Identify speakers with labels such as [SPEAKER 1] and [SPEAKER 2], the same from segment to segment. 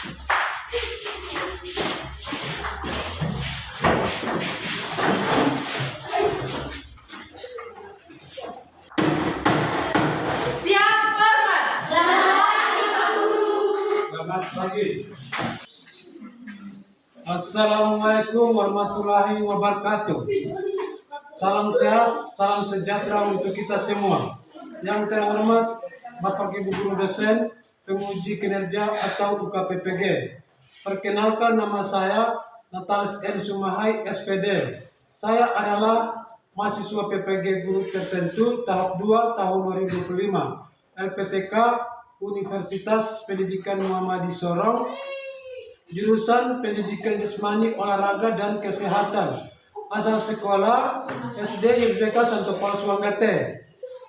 [SPEAKER 1] Selamat pagi. Assalamualaikum warahmatullahi wabarakatuh. Salam sehat, salam sejahtera untuk kita semua. Yang terhormat Bapak Ibu Guru Dosen Penguji Kinerja atau UKPPG. Perkenalkan, nama saya Natalis N. Sumahai, SPD. Saya adalah mahasiswa PPG Guru Tertentu tahap 2 tahun 2025 LPTK Universitas Pendidikan Muhammadi Sorong, jurusan Pendidikan Jasmani, Olahraga dan Kesehatan. Asal sekolah SD YBK Santo Paulus Wanggate.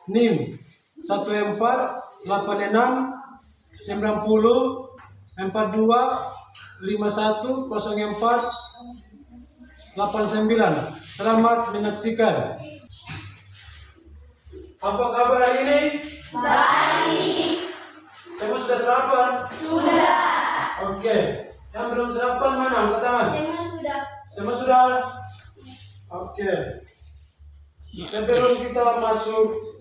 [SPEAKER 1] NIM 1486 90 42 51 04 89. Selamat menyaksikan. Apa kabar hari ini?
[SPEAKER 2] Baik.
[SPEAKER 1] Semua sudah sarapan?
[SPEAKER 2] Sudah.
[SPEAKER 1] Oke. Yang belum sarapan mana? Angkat tangan.
[SPEAKER 2] Semua sudah.
[SPEAKER 1] Semua sudah? Oke. Sebelum kita masuk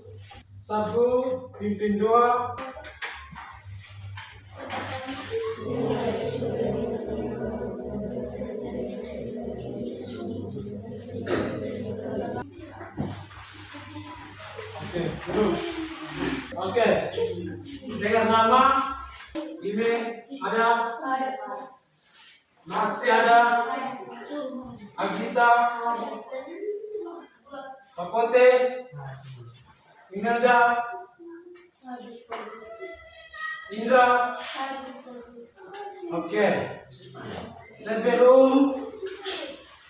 [SPEAKER 1] satu, pimpin doa. Oke, duduk. Oke. Dengan nama, email ada, Maksi ada, Agita, Papote, Imelda, Indra. Oke. Sebelum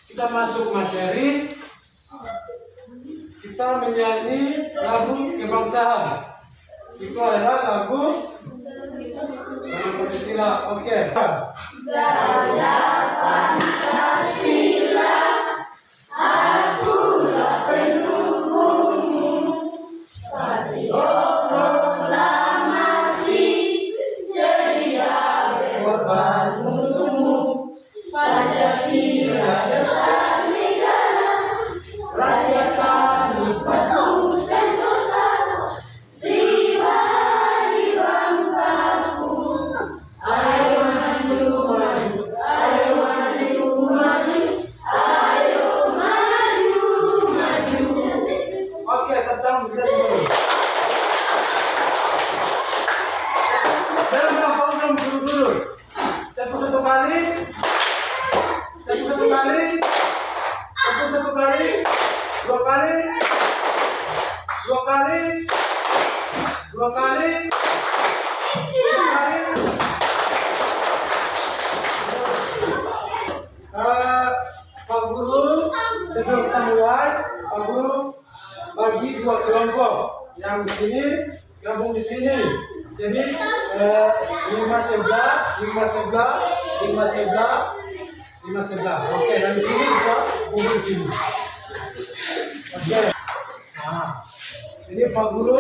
[SPEAKER 1] kita masuk materi, kita menyanyi lagu kebangsaan. Itu adalah lagu Pancasila. Oke.
[SPEAKER 2] Gada Pancasila, akulah pendukungmu. Patriot proklamasi, sedia berkorban untukmu. Pancasila dasar negara, rakyat kami penuh sentosa. Pribadi bangsaku, ayo maju maju, ayo maju maju, ayo maju maju.
[SPEAKER 1] Oke, tentang kita semua. Dan berapa orang dulu? Tepuk satu kali. Tepuk satu kali. Tepuk satu kali. Dua kali. Dua kali. Dua kali. Dua kali. Pak Guru, sebelum kita mulai, Pak Guru bagi dua kelompok. Yang di sini gabung di sini. Jadi 5 sebelah, 5 sebelah, 5 sebelah, 5 sebelah. Oke, dari sini bisa kumpul sini. Oke. Nah, ini Pak Guru.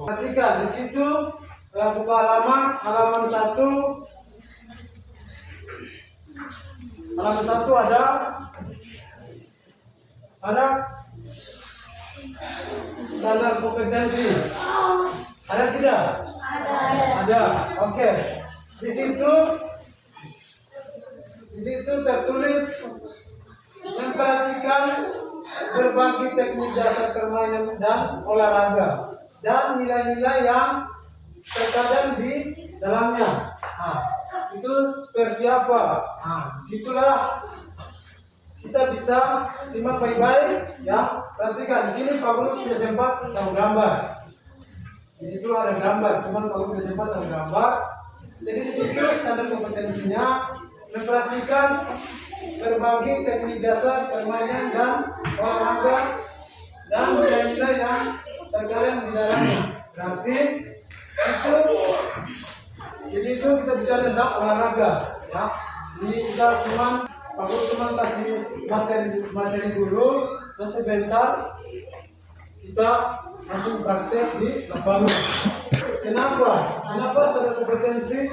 [SPEAKER 1] Perhatikan di situ, buka halaman 1. Halaman 1 ada standar kompetensi. Ada tidak? Ada. Oke. Di situ tertulis memperhatikan berbagai teknik dasar permainan dan olahraga dan nilai-nilai yang terkadang di dalamnya. Nah, itu seperti apa? Nah, disitulah kita bisa simak baik-baik ya. Perhatikan di sini Pak Guru tidak sempat tahu gambar. Di situ ada gambar, cuman Pak Guru tidak sempat tahu gambar. Jadi di situ standar kompetensinya memperhatikan berbagai teknik dasar permainan dan olahraga dan nilai-nilai yang terkadang di dalamnya. Berarti itu, jadi itu kita bicara tentang olahraga ya. Ini kita cuma aku cuma kasih materi dulu, dan sebentar kita langsung praktek di lapangan. Kenapa secara kompetensi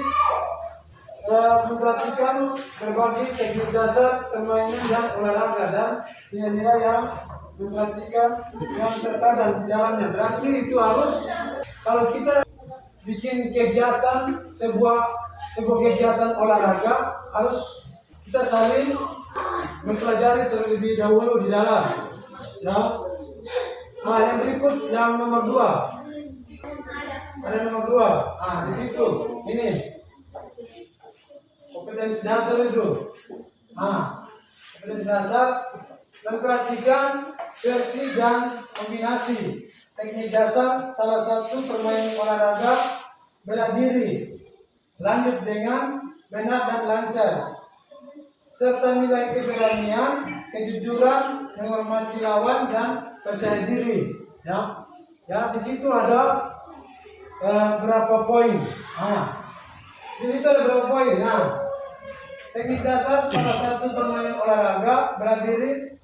[SPEAKER 1] memperhatikan berbagai teknik dasar permainan dan olahraga dan nilai-nilai yang memperhatikan yang terkadang jalannya. Berarti itu harus, kalau kita bikin kegiatan sebuah kegiatan olahraga, harus kita saling mempelajari terlebih dahulu di dalam. Ya. Nah, yang berikut yang nomor 2. Ada nomor 2. Ah, di situ. Ini. Kompetensi dasar itu. Nah, kompetensi dasar memperhatikan versi dan kombinasi teknik dasar salah satu permainan olahraga bela diri. Lanjut dengan benar dan lancar, serta nilai keberanian, kejujuran, menghormati lawan dan percaya diri. Ya, di situ ada berapa poin. Nah, di situ ada berapa poin. Nah, teknik dasar salah satu permainan olahraga bela diri.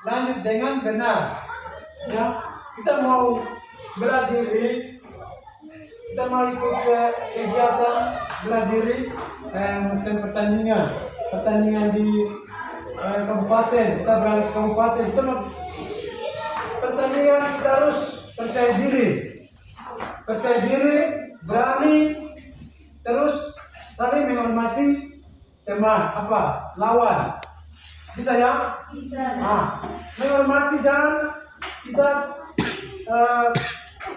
[SPEAKER 1] Lanjut dengan benar. Ya, kita mau bela diri, kita mau ikut kegiatan bela diri, macam pertandingan di kabupaten. Kita berangkat ke kabupaten, kita mau pertandingan, kita harus percaya diri, berani, terus saling menghormati teman, lawan. Bisa ya? Bisa. Nah, menghormati, dan kita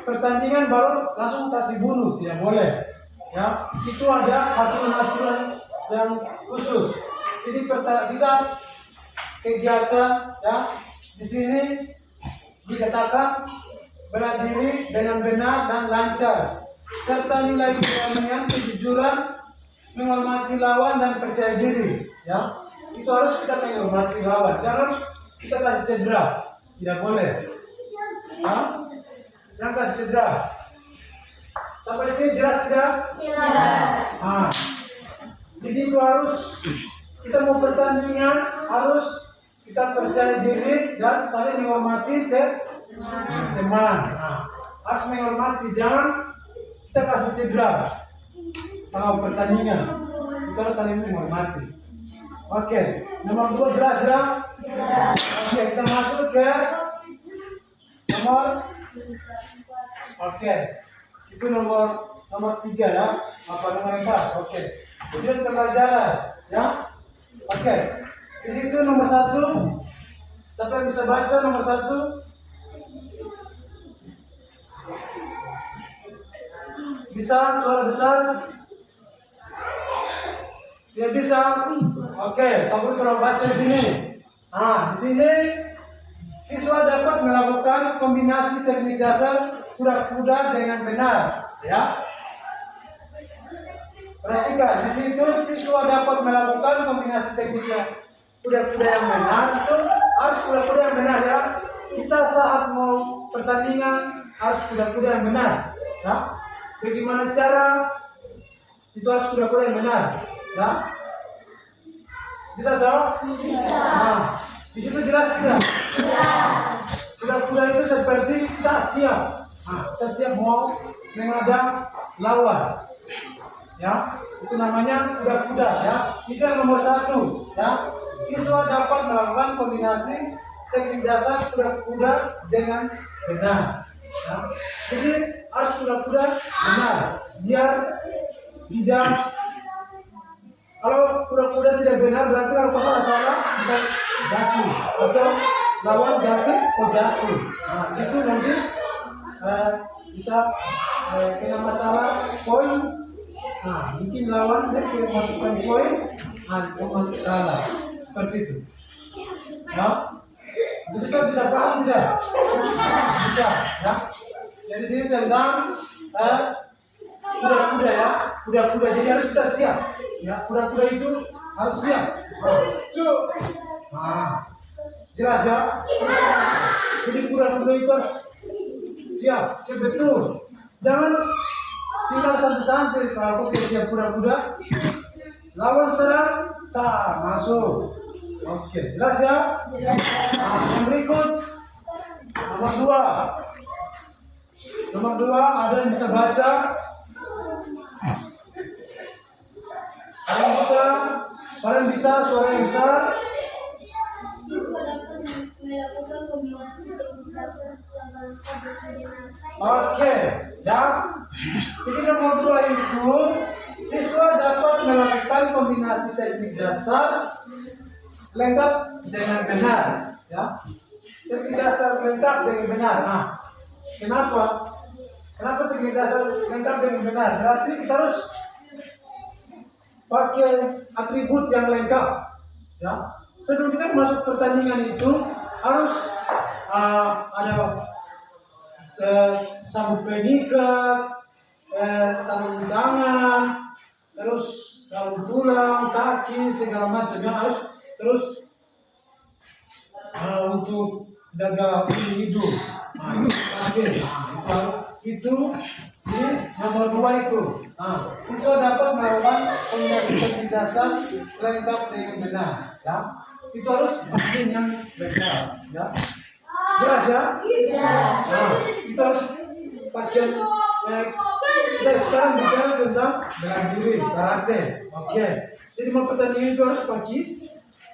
[SPEAKER 1] pertandingan baru langsung kasih bunuh, tidak boleh. Ya, itu ada aturan-aturan yang khusus. Jadi kita kegiatan, ya, di sini dikatakan bela diri dengan benar dan lancar, serta nilai keberanian, kejujuran, menghormati lawan dan percaya diri. Ya, itu harus kita menghormati lawan. Jangan kita kasih cedera, tidak boleh. Jangan kasih cedera. Sampai di sini jelas tidak? Jelas. Jadi itu harus, kita mau pertandingan harus kita percaya diri dan saling menghormati teman. Harus menghormati, jangan kita kasih cedera sama pertandingan. Kita harus saling menghormati. Oke, nomor 2 jelas ya? Oke, kita masuk ke nomor. Oke, itu nomor 3 ya. Nomor 4. Oke, kemudian pembelajaran ya. Oke, di situ nomor 1. Siapa yang bisa baca nomor 1? Bisa suara besar? Tidak bisa? Oke, kamu tolong baca di sini. Di sini siswa dapat melakukan kombinasi teknik dasar kuda-kuda dengan benar, ya. Perhatikan, di situ siswa dapat melakukan kombinasi teknik kuda-kuda yang benar. Itu harus kuda-kuda yang benar, ya. Kita saat mau pertandingan harus kuda-kuda yang benar, ya. Bagaimana cara? Itu harus kuda-kuda yang benar, ya. Bisa toh? Bisa. Di situ jelas tidak? Jelas. Kuda-kuda itu seperti kita siap. Kita siap mau menghadang lawan. Ya, itu namanya kuda-kuda, ya. Itu yang nomor 1, ya. Siswa dapat melakukan kombinasi teknik dasar kuda-kuda dengan benar. Ya. Jadi harus kuda-kuda benar, biar tidak. Kalau kuda-kuda tidak benar, berarti kalau salah bisa jatuh, atau lawan jatuh jatuh. Situ nanti bisa kena masalah poin. Mungkin lawan dia tidak masukkan poin, cuma kalah. Seperti itu. Ya, bisa paham tidak? Bisa, ya. Jadi sini tentang kuda-kuda, ya. Kuda-kuda, jadi harus kita siap. Ya, kuda-kuda itu harus siap. Jelas ya? Jadi kuda-kuda itu harus siap betul. Jangan tinggal santai-santai. Kalau kau siap kuda-kuda, Lawan serang sah, masuk. Oke, jelas ya? Nah, yang berikut nomor 2. Nomor 2 ada yang bisa baca? Kalian bisa suara yang besar? Oke, ya. Jadi nomor 2 itu siswa dapat melakukan kombinasi teknik dasar lengkap dengan benar, ya. Teknik dasar lengkap dengan benar. Nah, kenapa? Kenapa teknik dasar lengkap dengan benar? Berarti kita harus pakai atribut yang lengkap, ya. Sebelum kita masuk pertandingan itu harus ada sabuk pengikat, sarung tangan, terus sarung tulang, kaki, segala macamnya harus terus untuk jaga hidung. Nah, itu di nomor 2 itu. Siswa dapat melakukan kombinasi teknik dasar lengkap dengan benar, ya. Itu harus bagian yang benar, ya. Jelas ya? Nah, itu harus bagian kita sekarang bicara tentang bela diri, karate. Oke. Jadi mau pertandingan itu harus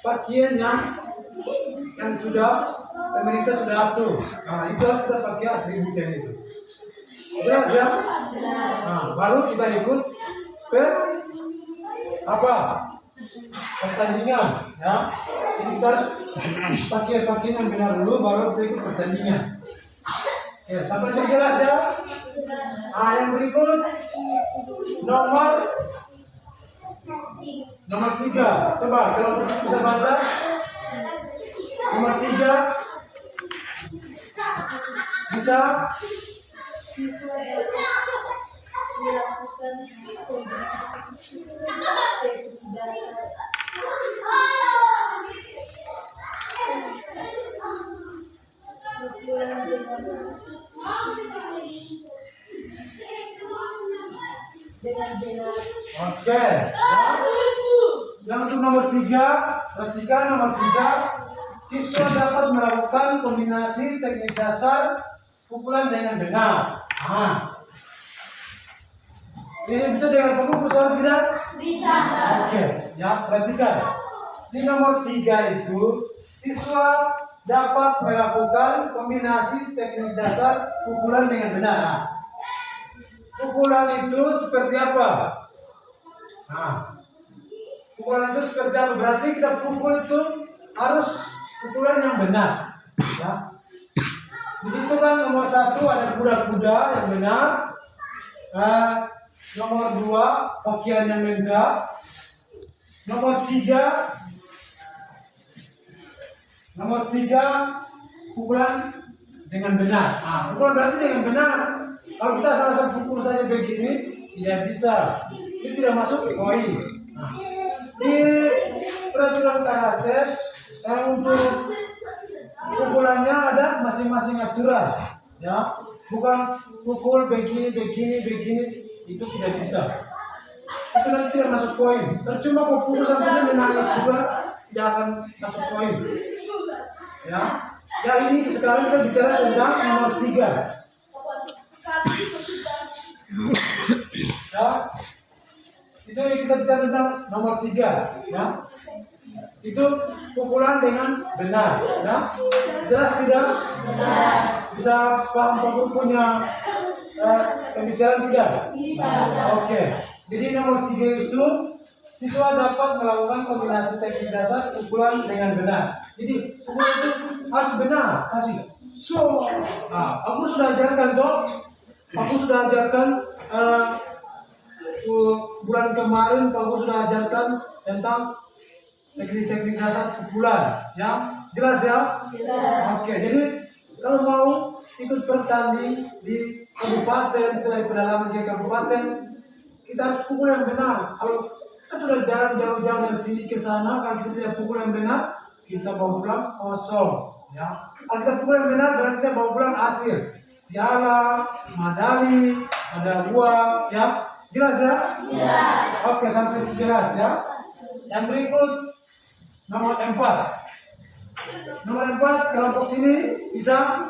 [SPEAKER 1] bagian yang sudah pemerintah sudah atur. Nah, itu harus kita pakai atribut yang itu. Jelas ya? Nah, baru kita ikut pertandingan, ya. Jadi kita harus pakai yang benar dulu, baru kita ikut pertandingan. Ya, sampai sini jelas ya? Yang berikut nomor 3. Coba kalau bisa baca nomor 3 bisa. Oke. Yang untuk nomor 3, perhatikan nomor 3, siswa dapat melakukan kombinasi teknik dasar pukulan dengan benar. Ini bisa dengan pemukul atau tidak?
[SPEAKER 2] Bisa.
[SPEAKER 1] Oke, ya perhatikan. Di nomor 3 itu siswa dapat melakukan kombinasi teknik dasar pukulan dengan benar. Pukulan itu seperti apa? Pukulan itu seperti apa? Berarti kita pukul itu harus pukulan yang benar, ya. Di situ kan nomor 1 ada kuda-kuda yang benar. Nomor 2 pakaian yang lengkap. Nomor 3 pukulan dengan benar. Pukulan berarti dengan benar. Kalau kita salah pukul saja begini tidak bisa. Itu tidak masuk poin. Di peraturan karate untuk pukulannya ada masing-masing aturan, ya. Bukan pukul begini itu tidak bisa. Itu nanti tidak masuk poin. Percuma kau pukul sampai dia menangis juga tidak akan masuk poin. Ya. Ya, ini sekarang kita bicara tentang nomor 3. Ya. Itu kita bicara tentang nomor 3, ya. Itu pukulan dengan benar, ya. Jelas tidak? Bisa paham punya pembicaraan tidak? Oke. Jadi nomor 3 itu siswa dapat melakukan kombinasi teknik dasar pukulan dengan benar. Jadi pukulan itu harus benar, kasih. Aku sudah ajarkan toh. Aku sudah ajarkan bulan kemarin. Aku sudah ajarkan tentang teknik-teknik dasar pukulan, ya. Jelas ya? Jelas. Oke. Jadi kalau mau ikut bertanding di kabupaten, pedalaman ke kabupaten, kita harus pukul yang benar. Kalau kita sudah jalan jauh-jauh dari sini ke sana, kalau kita tidak pukul yang benar, kita bawa pulang kosong, ya. Kalau kita pukul yang benar, berarti kita bawa pulang hasil, piala, medali, ada uang, ya. Jelas ya?
[SPEAKER 2] Jelas.
[SPEAKER 1] Oke, sampai jelas ya. Yang berikut nomor 4. Nomor 4 kelompok sini bisa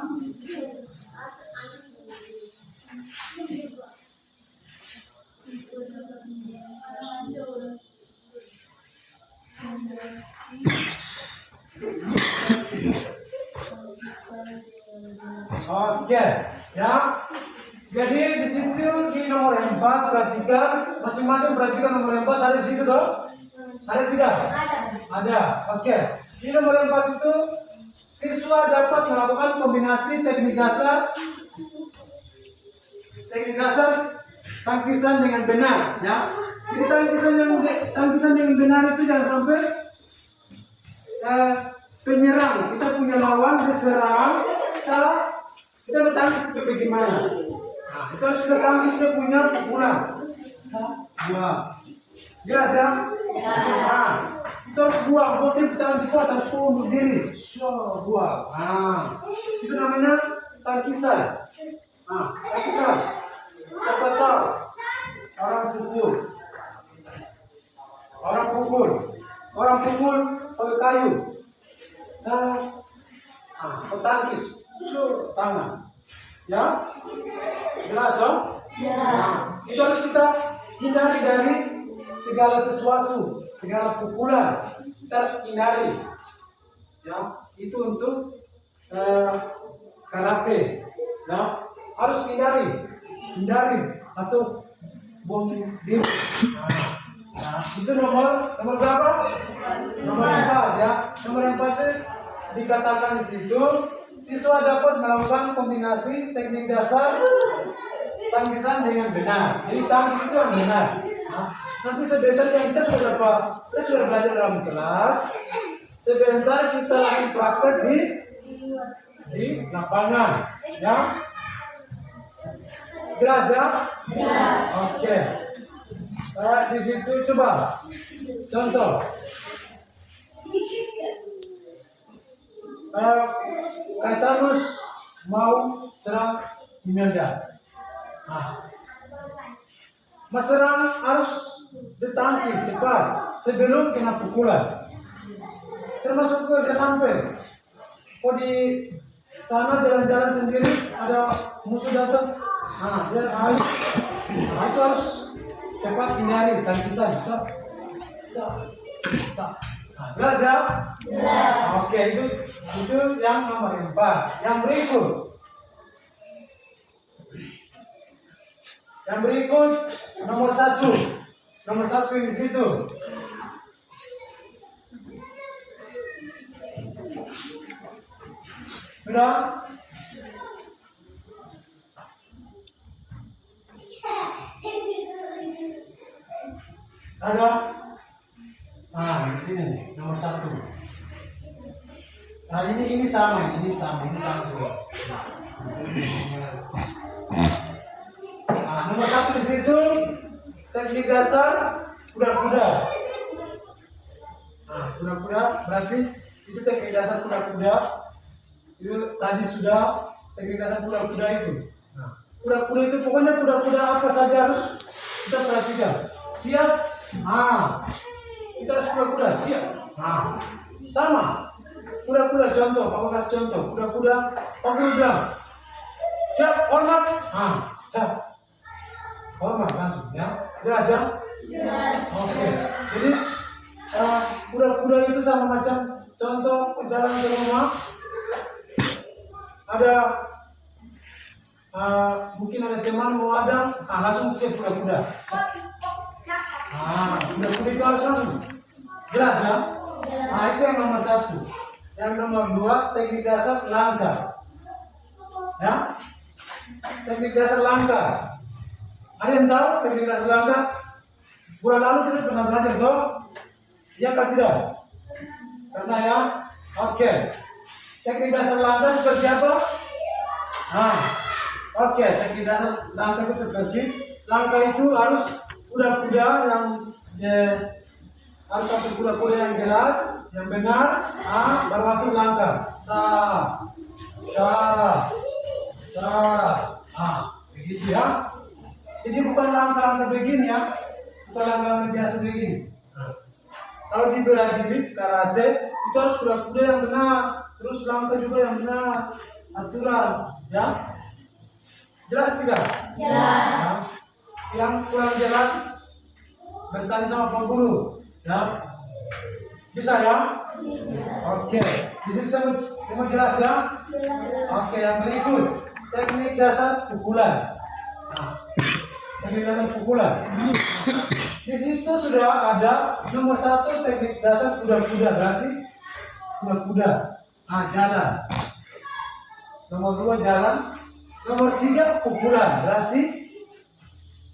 [SPEAKER 1] oke, ya. Jadi di situ di nomor 4 perhatikan masing-masing perhatikan nomor 4 ada di situ toh? Ada tidak? Ada. Oke. Di nomor 4 itu siswa dapat melakukan kombinasi teknik dasar tangkisan dengan benar, ya. Jadi tangkisan dengan benar itu jangan sampai penyerang kita punya lawan diserang, kita bertangkis itu bagaimana? Nah, itu harus kita tangkis dia punya pukulan. Jelas ya? Nah, kita harus buang, motif tangan kuat harus untuk diri. Buang. Nah, itu namanya tangkisan. Nah, tangkisan. Siapa tahu? Orang pukul pakai kayu. Nah, petangkis, tangan. Ya? Jelas dong?
[SPEAKER 2] Jelas.
[SPEAKER 1] Nah, itu harus kita hindari dari segala sesuatu, segala pukulan. Kita harus hindari. Ya, itu untuk karate. Ya, harus hindari atau bom diri. Nah, itu nomor berapa? Nomor 4 ya. Nomor 4 itu dikatakan di situ siswa dapat melakukan kombinasi teknik dasar tangkisan dengan benar. Jadi tangkis itu yang benar. Nah, nanti sebentar yang kita sudah belajar dalam kelas. Sebentar kita lakukan praktek di lapangan. Ya, jelas ya?
[SPEAKER 2] Jelas.
[SPEAKER 1] Oke. Di situ coba contoh. Kaitanus mau serang Imelda. Nah, mas serang harus ditangkis cepat sebelum kena pukulan. Termasuk ke sampai. Oh, di sana jalan-jalan sendiri ada musuh datang. Nah, dia itu harus cepat hindari tangkisan. Nah, jelas ya?
[SPEAKER 2] Jelas.
[SPEAKER 1] Oke, itu yang nomor 4. Yang berikut nomor 1. Nomor 1 di situ. Sudah? Ada? Nah, di sini nomor 1. Nah, ini sama juga. Nah, nomor 1 di situ teknik dasar kuda-kuda. Nah, kuda-kuda berarti itu teknik dasar kuda-kuda. Itu tadi sudah teknik dasar kuda-kuda itu. Nah, kuda-kuda itu pokoknya kuda-kuda apa saja harus kita perhatikan. Siap? Nah, kita harus kuda-kuda siap. Nah, sama. Kuda-kuda contoh, Papa kasih contoh. Kuda-kuda, Papa bilang siap, hormat. Nah, siap. Hormat langsung ya. Jelas ya?
[SPEAKER 2] Jelas.
[SPEAKER 1] Oke. Jadi kuda-kuda itu sama macam contoh perjalanan ke rumah. Ada mungkin ada teman mau ada, langsung siap kuda-kuda. Kuda-kuda itu harus langsung. Jelas ya? Nah, itu yang nomor 1. Yang nomor 2 teknik dasar langkah. Ya? Teknik dasar langkah. Ada yang tahu teknik dasar langkah? Bulan lalu kita pernah belajar toh? Iya atau tidak? Karena ya, oke. Teknik dasar langkah seperti apa? Oke. Teknik dasar langkah itu seperti langkah itu harus kuda-kuda yang harus satu kuda-kuda yang jelas, yang benar, baru atur langkah. Begitu ya. Jadi bukan langkah-langkah begini ya, bukan langkah-langkah biasa begini. Nah, kalau di bela diri karate itu harus kuda-kuda yang benar, terus langkah juga yang benar, aturan, ya. Jelas tidak?
[SPEAKER 2] Jelas.
[SPEAKER 1] Nah, yang kurang jelas bertanya sama Pak Guru, ya. Bisa ya?
[SPEAKER 2] Bisa.
[SPEAKER 1] Oke, di sini semua jelas ya? Oke, yang berikut teknik dasar pukulan. Nah, teknik dasar pukulan. Di situ sudah ada nomor 1 teknik dasar kuda-kuda, berarti kuda-kuda. Nah, jalan. Nomor 2 jalan. Nomor 3 pukulan, berarti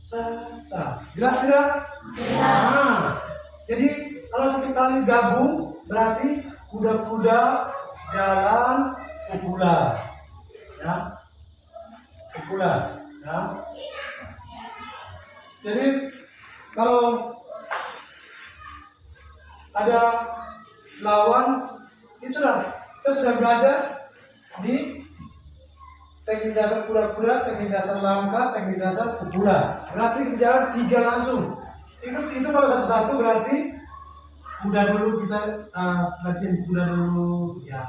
[SPEAKER 1] sa. Jelas tidak?
[SPEAKER 2] Jelas.
[SPEAKER 1] Nah, jadi kalau satu kali gabung berarti kuda-kuda jalan pukulan, ya, pukulan, ya. Jadi kalau ada lawan, kita sudah belajar di teknik dasar kuda-kuda, teknik dasar langkah, teknik dasar pukulan. Berarti jalan 3 langsung. Itu kalau satu-satu berarti kuda dulu kita latihan kuda dulu, ya,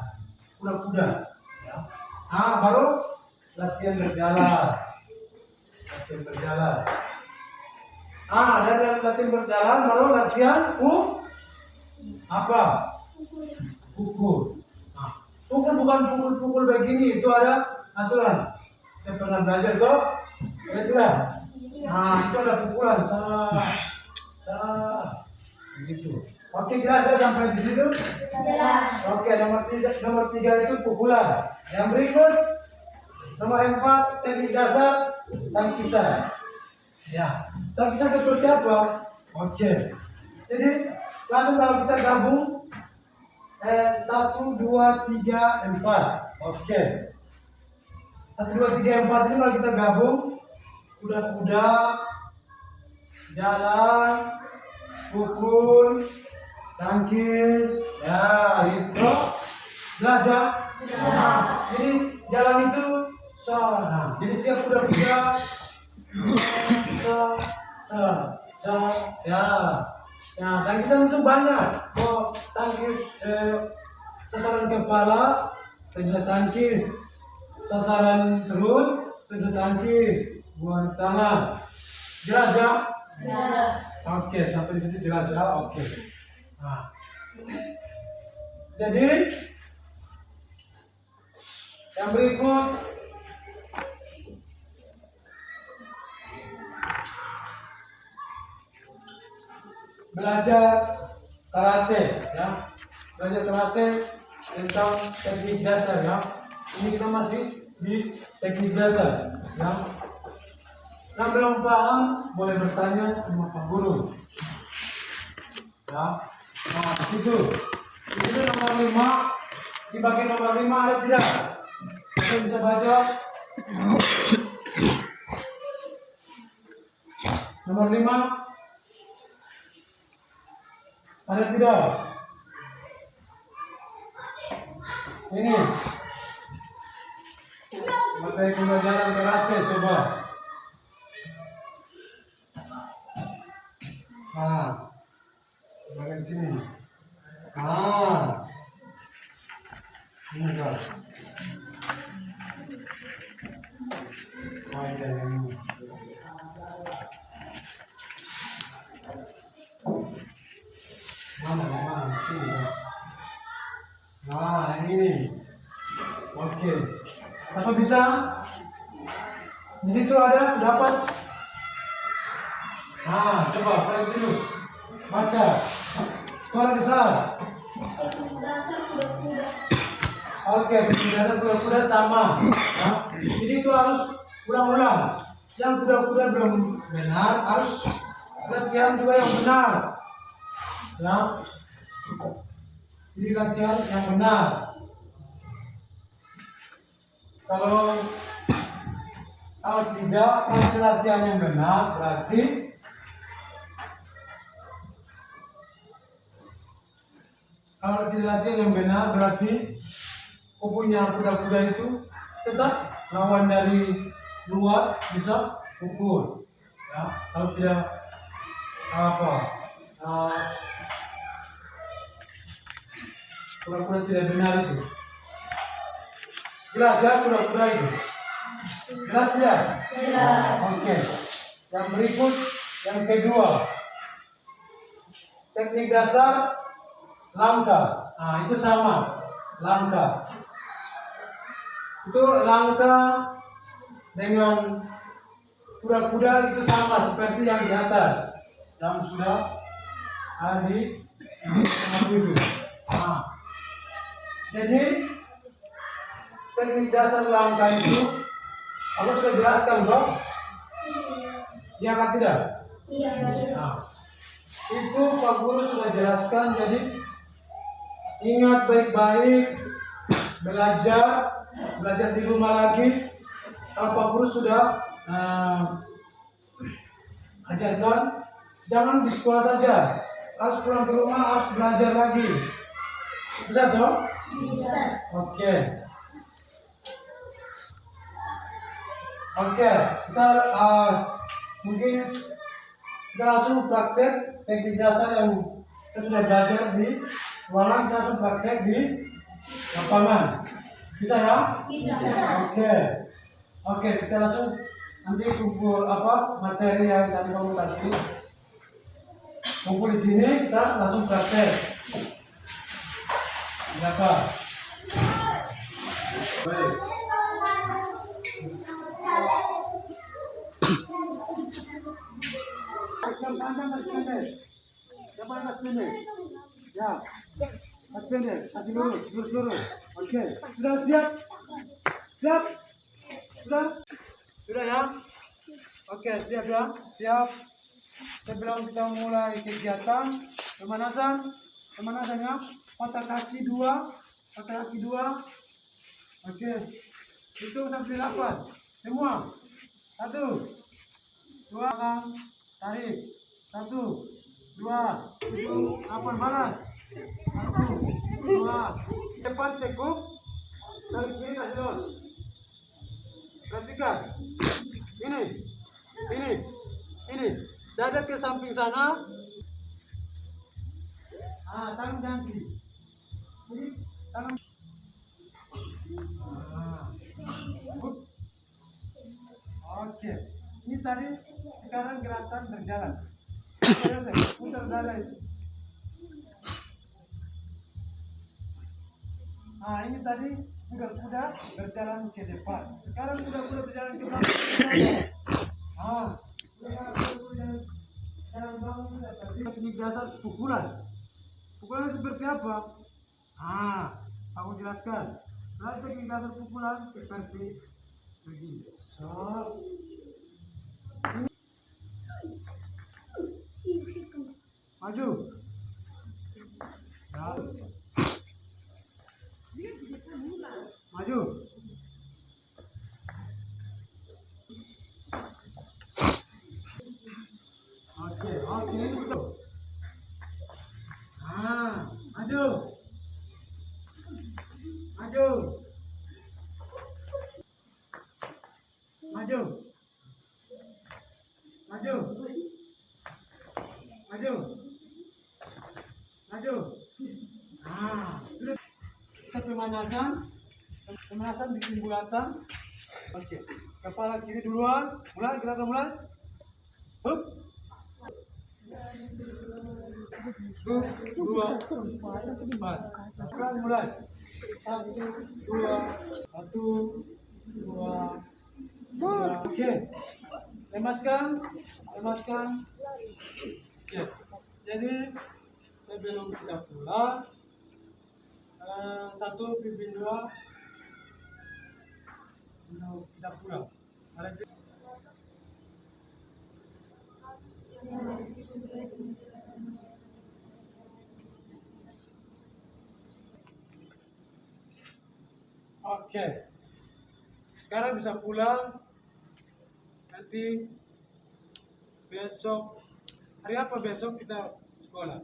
[SPEAKER 1] kuda-kuda, ya. Nah, baru latihan berjalan. Dari latihan berjalan baru latihan pukul. Nah, pukul bukan pukul begini, itu ada aturan. Saya pernah belajar kok, tidak? Nah, itu ada pukulan, begitu. Oke, jelas ya sampai di situ?
[SPEAKER 2] Jelas.
[SPEAKER 1] Oke, nomor 3 itu pukulan. Yang berikut nomor 4 teknik dasar tangkisan. Ya, tangkisan seperti apa? Oke. Jadi langsung kalau kita gabung 1, 2, 3, 4. Oke. 1, 2, 3, 4 ini kalau kita gabung kuda-kuda jalan pukul tangkis, ya itu jelas ya. Nah, jadi jalan itu nah, jadi siap kuda-kuda ya. Nah, tangkisan itu banyak. Tangkis sasaran kepala, tidak tangkis. Sasaran perut, tidak tangkis. Buang tangan. Jelas ya?
[SPEAKER 2] Jelas.
[SPEAKER 1] Oke, sampai di situ jelas ya. Oke. Nah, jadi yang berikut belajar karate, ya. Belajar karate tentang teknik dasar, ya. Ini kita masih di teknik dasar, ya. Yang belum paham boleh bertanya sama Pak Guru, ya. Nah, itu nomor 5, di bagian nomor 5 ada tidak? Kita bisa baca nomor 5 ada tidak? Ini materi pembelajaran karate, coba. Nah, bagian sini. Ini kan. Ini. Mana sini. Nah, yang ini. Oke. Apa bisa? Di situ ada, sudah dapat. Nah, coba kalian terus baca. Suara besar.
[SPEAKER 2] Dasar kuda-kuda.
[SPEAKER 1] Oke, dasar kuda-kuda sama. Nah, jadi itu harus ulang-ulang. Yang kuda-kuda belum benar harus latihan juga yang benar. Ya. Jadi latihan yang benar. Kalau tidak harus latihan yang benar, berarti kalau tidak latihan yang benar berarti punya kuda-kuda itu tetap lawan dari luar bisa pukul. Ya, kalau tidak apa, uh, pura-pura tidak benar itu. Jelas ya pura-pura itu. Jelas ya?
[SPEAKER 2] Jelas.
[SPEAKER 1] Oke. Yang berikut yang kedua. Teknik dasar langkah. Nah, itu sama. Langkah. Itu langkah dengan kuda-kuda itu sama seperti yang di atas. Yang sudah ada di tengah itu. Nah, jadi teknik dasar langkah itu aku sudah jelaskan toh? Iya kan tidak?
[SPEAKER 2] Iya.
[SPEAKER 1] Nah, itu Pak Guru sudah jelaskan, jadi ingat baik-baik, belajar di rumah lagi. Kalau Pak Guru sudah ajarkan, jangan di sekolah saja, harus pulang ke rumah, harus belajar lagi. Bisa toh?
[SPEAKER 2] Bisa.
[SPEAKER 1] Oke. Oke, kita mungkin kita langsung praktek teknik dasar yang kita sudah belajar di ruangan, kita langsung praktek di lapangan. Bisa ya?
[SPEAKER 2] Bisa.
[SPEAKER 1] Oke, kita langsung nanti kumpul apa materi yang tadi kamu kasih. Kumpul di sini, kita langsung praktek. Berapa? Baik. Ya, mas pendek, kasih lurus. Oke, sudah siap? Sudah ya? Oke, siap ya? Siap. Sebelum kita mulai kegiatan pemanasan ya, patah kaki dua. Oke, itu sampai 8. Semua. 1, 2, tarik. 1, 2, 8 balas. 1, 2, depan tekuk, tarik kiri kasih. Perhatikan. Ini. Dada ke samping sana. Tangan ganti. Ini tangan. Oke. Ini tadi sekarang gerakan berjalan. Putar dada itu. Ini tadi kuda-kuda berjalan ke depan. Sekarang kuda-kuda berjalan ke belakang. Teknik dasar pukulan. Pukulan seperti apa? Aku jelaskan. Teknik dasar pukulan seperti begini. Maju. Maju. Oke, stop. Maju. Sudah. Kita pemanasan bikin bulatan. Oke, kepala kiri duluan. Gerakan mulai. Hup. 2, 4. Sekarang mulai. 1, 2, 3. Oke. Lemaskan. Oke. Jadi sebelum kita pulang, 1 pimpin 2 untuk kita pulang. Oke. Sekarang bisa pulang. Nanti besok, hari apa besok kita sekolah?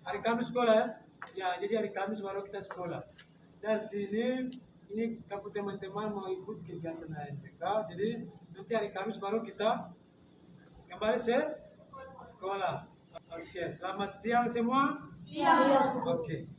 [SPEAKER 1] Hari Kamis sekolah ya? Ya, jadi hari Kamis baru kita sekolah. Dan sini ini kamu teman-teman mau ikut kegiatan ASPK, jadi nanti hari Kamis baru kita kembali sekolah. Oke, selamat siang semua.
[SPEAKER 2] Siap.
[SPEAKER 1] Oke.